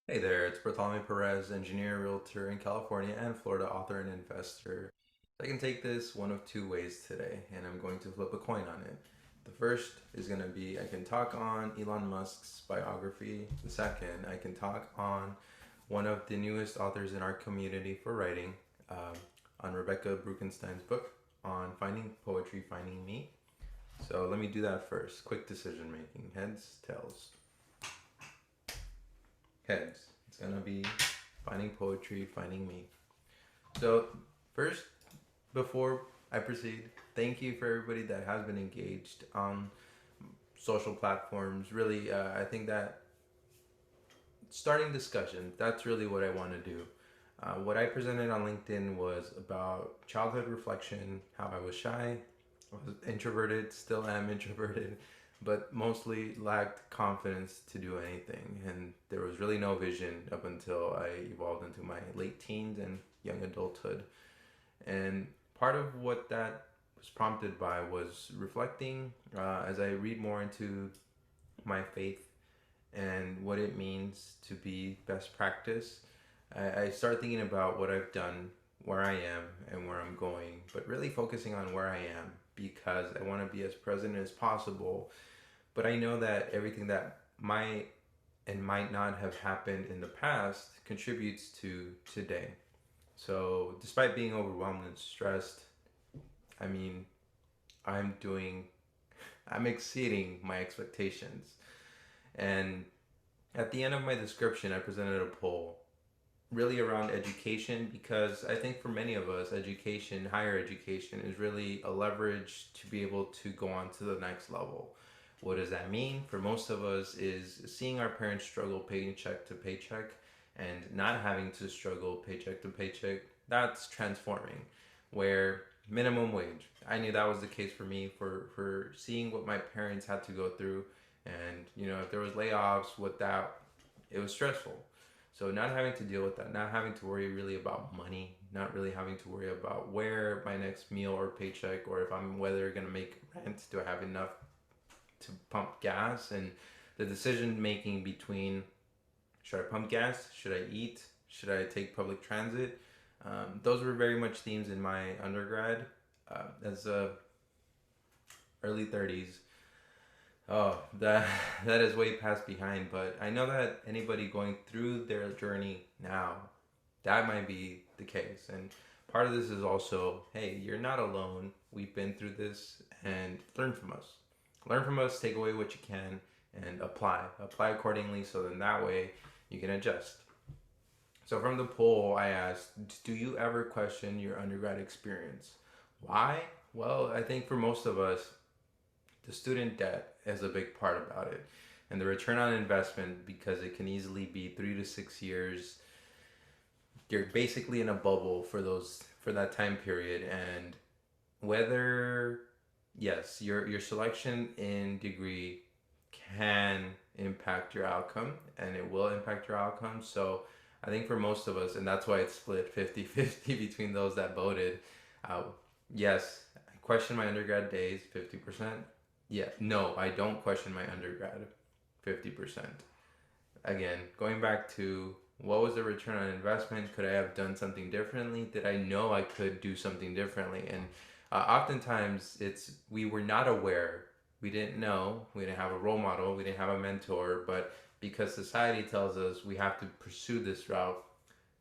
Hey there, it's Bartholomew Perez, engineer, realtor in California, and Florida, author and investor. I can take this one of two ways today, and I'm going to flip a coin on it. The first is going to be I can talk on Elon Musk's biography. The second, I can talk on one of the newest authors in our community for writing, on Rebecca Bruckenstein's book on finding poetry, finding me. So let me do that first. Quick decision making. Heads, tails. Heads. It's gonna be finding poetry, finding me. So, first, before I proceed, thank you for everybody that has been engaged on social platforms. Really, I think that starting discussion, that's really what I want to do. What I presented on LinkedIn was about childhood reflection, how I was shy, I was introverted, still am introverted, but mostly lacked confidence to do anything. And there was really no vision up until I evolved into my late teens and young adulthood. And part of what that was prompted by was reflecting as I read more into my faith and what it means to be best practice. I start thinking about what I've done, where I am, and where I'm going, but really focusing on where I am because I want to be as present as possible. But I know that everything that might and might not have happened in the past contributes to today. So, despite being overwhelmed and stressed, I mean, I'm doing, I'm exceeding my expectations. And at the end of my description, I presented a poll really around education because I think for many of us, education, higher education, is really a leverage to be able to go on to the next level. What does that mean? For most of us, is seeing our parents struggle paycheck to paycheck and not having to struggle paycheck to paycheck. That's transforming. Where minimum wage, I knew that was the case for me for seeing what my parents had to go through, and if there was layoffs with that, it was stressful. So not having to deal with that, not having to worry really about money, not really having to worry about where my next meal or paycheck, or if I'm whether gonna make rent, do I have enough to pump gas, and the decision making between should I pump gas, should I eat, should I take public transit. Those were very much themes in my undergrad as early 30s. Oh, that that is way past behind, but I know that anybody going through their journey now, that might be the case. And part of this is also, hey, you're not alone. We've been through this and learn from us. Learn from us, take away what you can, and apply. Apply accordingly so then that way you can adjust. So from the poll, I asked, do you ever question your undergrad experience? Why? Well, I think for most of us, the student debt is a big part about it. And the return on investment, because it can easily be 3 to 6 years, you're basically in a bubble for that time period. And whether yes, your selection in degree can impact your outcome, and it will impact your outcome. So I think for most of us, and that's why it's split 50-50 between those that voted, uh, yes, I question my undergrad days 50%. Yeah, no, I don't question my undergrad 50%. Again, going back to what was the return on investment? Could I have done something differently? Did I know I could do something differently? And oftentimes it's we were not aware. We didn't know. We didn't have a role model. We didn't have a mentor. But because society tells us we have to pursue this route,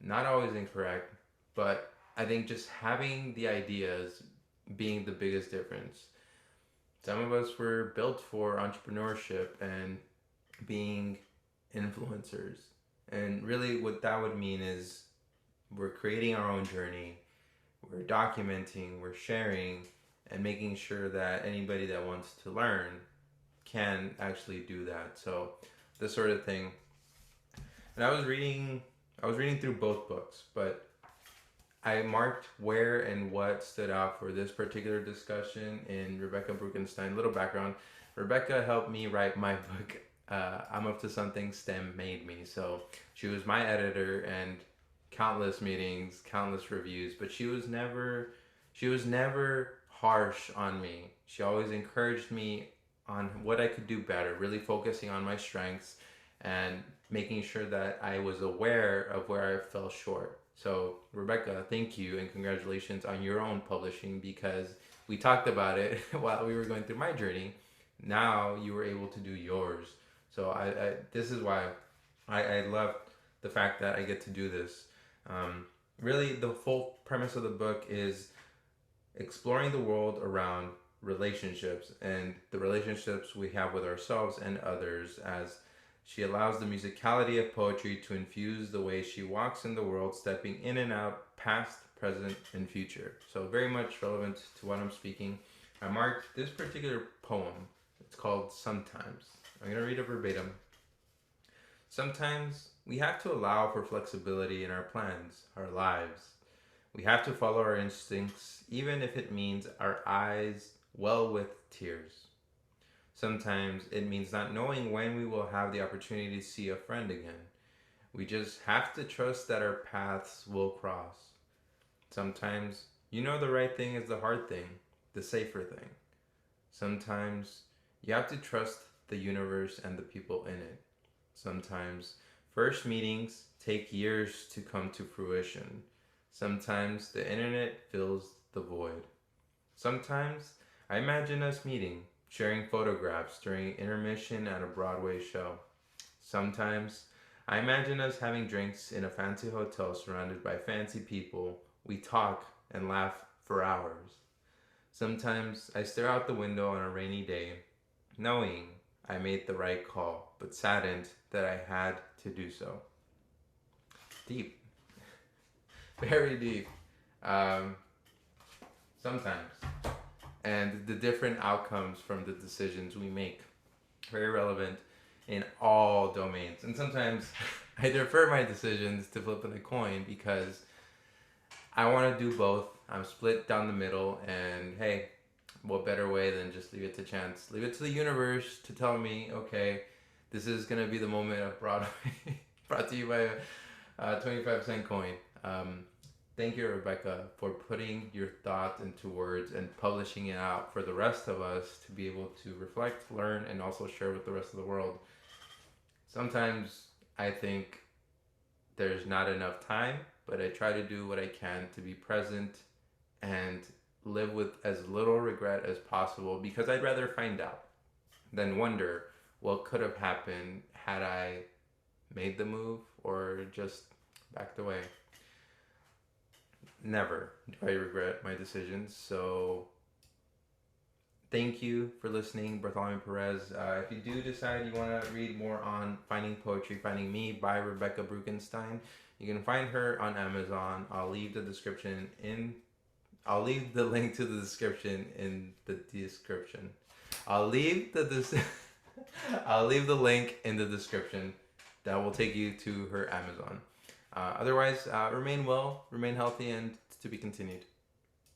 not always incorrect, but I think just having the ideas being the biggest difference. Some of us were built for entrepreneurship and being influencers. And really, what that would mean is we're creating our own journey, we're documenting, we're sharing, and making sure that anybody that wants to learn can actually do that. So, this sort of thing. And I was reading through both books, but I marked where and what stood out for this particular discussion in Rebecca Bruckenstein. Little background: Rebecca helped me write my book. I'm up to something. STEM made me. So she was my editor and countless meetings, countless reviews. But she was never harsh on me. She always encouraged me on what I could do better. Really focusing on my strengths and making sure that I was aware of where I fell short. So, Rebecca, thank you and congratulations on your own publishing, because we talked about it while we were going through my journey. Now you were able to do yours. So, this is why I love the fact that I get to do this. Really, the full premise of the book is exploring the world around relationships and the relationships we have with ourselves and others, as she allows the musicality of poetry to infuse the way she walks in the world, stepping in and out, past, present, and future. So, very much relevant to what I'm speaking. I marked this particular poem. It's called Sometimes. I'm going to read it verbatim. Sometimes we have to allow for flexibility in our plans, our lives. We have to follow our instincts, even if it means our eyes well with tears. Sometimes it means not knowing when we will have the opportunity to see a friend again. We just have to trust that our paths will cross. Sometimes you know the right thing is the hard thing, the safer thing. Sometimes you have to trust the universe and the people in it. Sometimes first meetings take years to come to fruition. Sometimes the internet fills the void. Sometimes I imagine us meeting, sharing photographs during intermission at a Broadway show. Sometimes I imagine us having drinks in a fancy hotel surrounded by fancy people. We talk and laugh for hours. Sometimes I stare out the window on a rainy day, knowing I made the right call, but saddened that I had to do so. Deep. Very deep. Um, Sometimes. And the different outcomes from the decisions we make. Very relevant in all domains. And sometimes I defer my decisions to flipping a coin because I want to do both. I'm split down the middle, and hey, what better way than just leave it to chance? Leave it to the universe to tell me, okay, this is going to be the moment of Broadway. Brought to you by a 25-cent coin. Thank you, Rebecca, for putting your thoughts into words and publishing it out for the rest of us to be able to reflect, learn, and also share with the rest of the world. Sometimes I think there's not enough time, but I try to do what I can to be present and live with as little regret as possible, because I'd rather find out than wonder what could have happened had I made the move or just backed away. Never do I regret my decisions. So thank you for listening, Bartholomew Perez. If you do decide you want to read more on Finding Poetry, Finding Me by Rebecca Bruckenstein, you can find her on Amazon. I'll leave the link to the description in the description. I'll leave the link in the description that will take you to her Amazon. Otherwise, remain well, remain healthy, and to be continued.